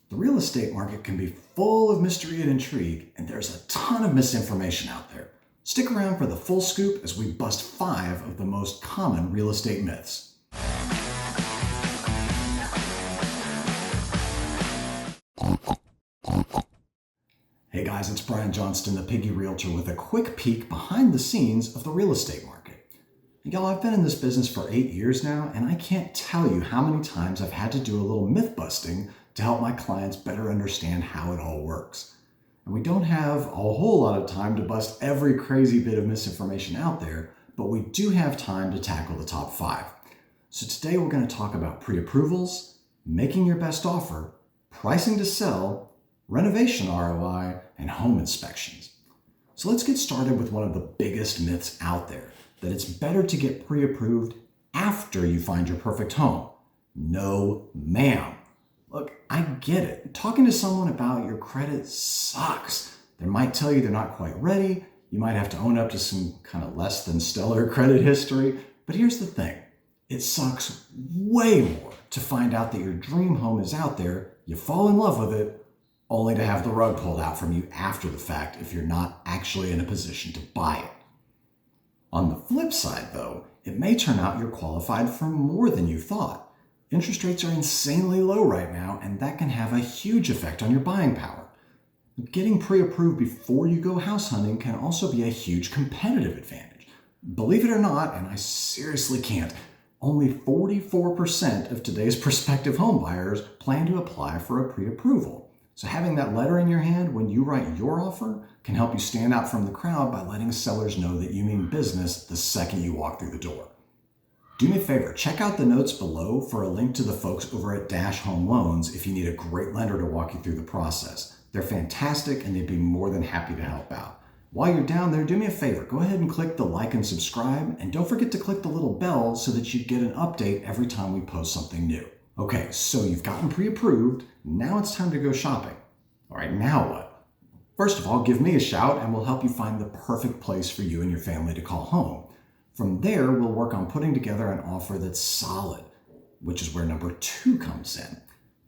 The real estate market can be full of mystery and intrigue, and there's a ton of misinformation out there. Stick around for the full scoop as we bust 5 of the most common real estate myths. Hey guys, it's Brian Johnston, the Piggy Realtor, with a quick peek behind the scenes of the real estate market. Y'all, I've been in this business for 8 years now, and I can't tell you how many times I've had to do a little myth busting to help my clients better understand how it all works. And we don't have a whole lot of time to bust every crazy bit of misinformation out there, but we do have time to tackle the top 5. So today we're going to talk about pre-approvals, making your best offer, pricing to sell, renovation ROI, and home inspections. So let's get started with one of the biggest myths out there, that it's better to get pre-approved after you find your perfect home. No, ma'am. Look, I get it. Talking to someone about your credit sucks. They might tell you they're not quite ready. You might have to own up to some kind of less than stellar credit history. But here's the thing. It sucks way more to find out that your dream home is out there, you fall in love with it, only to have the rug pulled out from you after the fact if you're not actually in a position to buy it. On the flip side, though, it may turn out you're qualified for more than you thought. Interest rates are insanely low right now, and that can have a huge effect on your buying power. Getting pre-approved before you go house hunting can also be a huge competitive advantage. Believe it or not, and I seriously can't, only 44% of today's prospective home buyers plan to apply for a pre-approval. So having that letter in your hand when you write your offer can help you stand out from the crowd by letting sellers know that you mean business the second you walk through the door. Do me a favor, check out the notes below for a link to the folks over at Dash Home Loans if you need a great lender to walk you through the process. They're fantastic and they'd be more than happy to help out. While you're down there, do me a favor, go ahead and click the like and subscribe, and don't forget to click the little bell so that you get an update every time we post something new. Okay, so you've gotten pre-approved, now it's time to go shopping. All right, now what? First of all, give me a shout and we'll help you find the perfect place for you and your family to call home. From there, we'll work on putting together an offer that's solid, which is where number 2 comes in.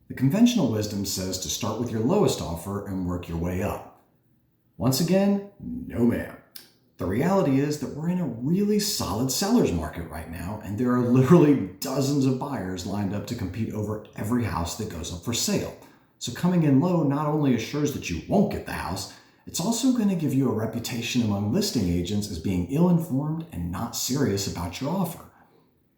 The conventional wisdom says to start with your lowest offer and work your way up. Once again, no ma'am. The reality is that we're in a really solid seller's market right now, and there are literally dozens of buyers lined up to compete over every house that goes up for sale. So coming in low not only assures that you won't get the house, it's also going to give you a reputation among listing agents as being ill-informed and not serious about your offer.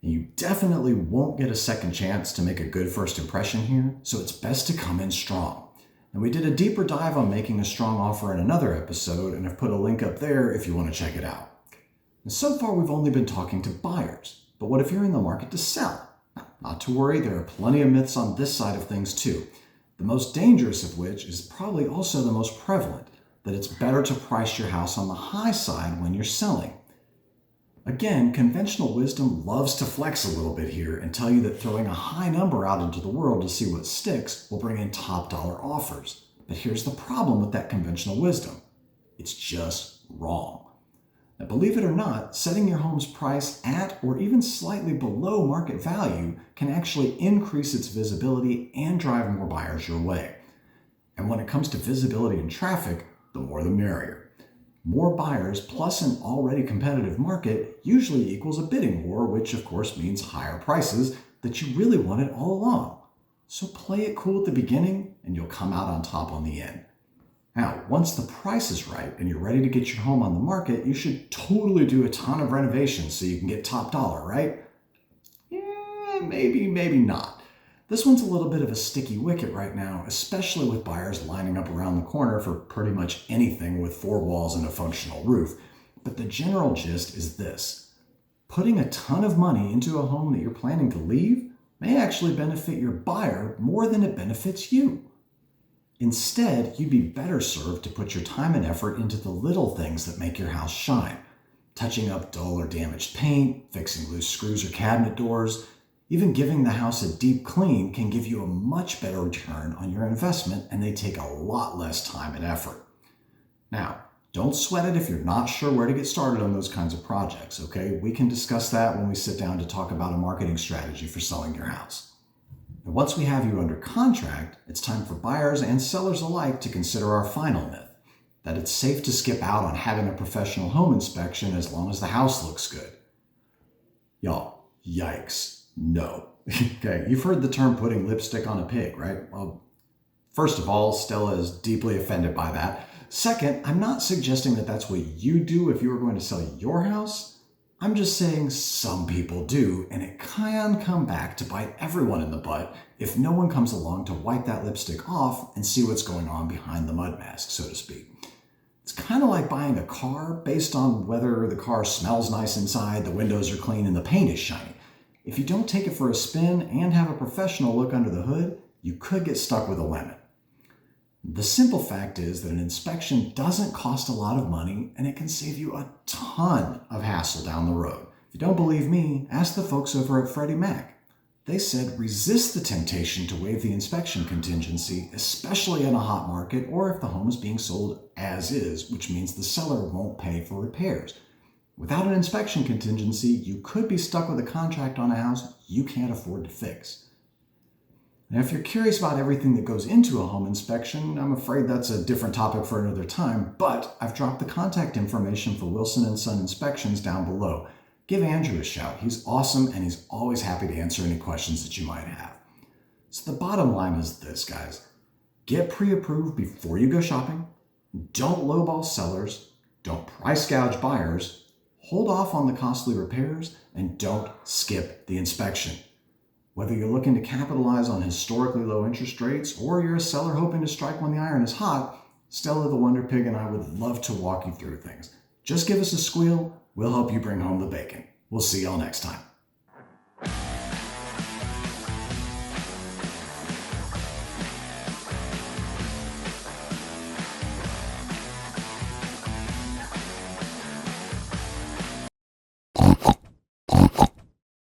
And you definitely won't get a second chance to make a good first impression here, so it's best to come in strong. And we did a deeper dive on making a strong offer in another episode, and I've put a link up there if you want to check it out. And so far we've only been talking to buyers, but what if you're in the market to sell? Not to worry, there are plenty of myths on this side of things too. The most dangerous of which is probably also the most prevalent, that it's better to price your house on the high side when you're selling. Again, conventional wisdom loves to flex a little bit here and tell you that throwing a high number out into the world to see what sticks will bring in top dollar offers. But here's the problem with that conventional wisdom. It's just wrong. Now, believe it or not, setting your home's price at or even slightly below market value can actually increase its visibility and drive more buyers your way. And when it comes to visibility and traffic, the more the merrier. More buyers plus an already competitive market usually equals a bidding war, which of course means higher prices that you really wanted all along. So play it cool at the beginning and you'll come out on top on the end. Now, once the price is right and you're ready to get your home on the market, you should totally do a ton of renovations so you can get top dollar, right? Yeah, maybe not. This one's a little bit of a sticky wicket right now, especially with buyers lining up around the corner for pretty much anything with 4 walls and a functional roof. But the general gist is this. Putting a ton of money into a home that you're planning to leave may actually benefit your buyer more than it benefits you. Instead, you'd be better served to put your time and effort into the little things that make your house shine. Touching up dull or damaged paint, fixing loose screws or cabinet doors. Even giving the house a deep clean can give you a much better return on your investment, and they take a lot less time and effort. Now, don't sweat it if you're not sure where to get started on those kinds of projects, okay? We can discuss that when we sit down to talk about a marketing strategy for selling your house. And once we have you under contract, it's time for buyers and sellers alike to consider our final myth, that it's safe to skip out on having a professional home inspection as long as the house looks good. Y'all, yikes, no. Okay, you've heard the term putting lipstick on a pig, right? Well, first of all, Stella is deeply offended by that. Second, I'm not suggesting that that's what you do if you were going to sell your house. I'm just saying some people do, and it can come back to bite everyone in the butt if no one comes along to wipe that lipstick off and see what's going on behind the mud mask, so to speak. It's kind of like buying a car based on whether the car smells nice inside, the windows are clean, and the paint is shiny. If you don't take it for a spin and have a professional look under the hood, you could get stuck with a lemon. The simple fact is that an inspection doesn't cost a lot of money, and it can save you a ton of hassle down the road. If you don't believe me, ask the folks over at Freddie Mac. They said resist the temptation to waive the inspection contingency, especially in a hot market or if the home is being sold as is, which means the seller won't pay for repairs. Without an inspection contingency, you could be stuck with a contract on a house you can't afford to fix. Now, if you're curious about everything that goes into a home inspection, I'm afraid that's a different topic for another time, but I've dropped the contact information for Wilson & Son Inspections down below. Give Andrew a shout. He's awesome, and he's always happy to answer any questions that you might have. So the bottom line is this, guys. Get pre-approved before you go shopping. Don't lowball sellers. Don't price gouge buyers. Hold off on the costly repairs, and don't skip the inspection. Whether you're looking to capitalize on historically low interest rates or you're a seller hoping to strike when the iron is hot, Stella the Wonder Pig and I would love to walk you through things. Just give us a squeal. We'll help you bring home the bacon. We'll see y'all next time.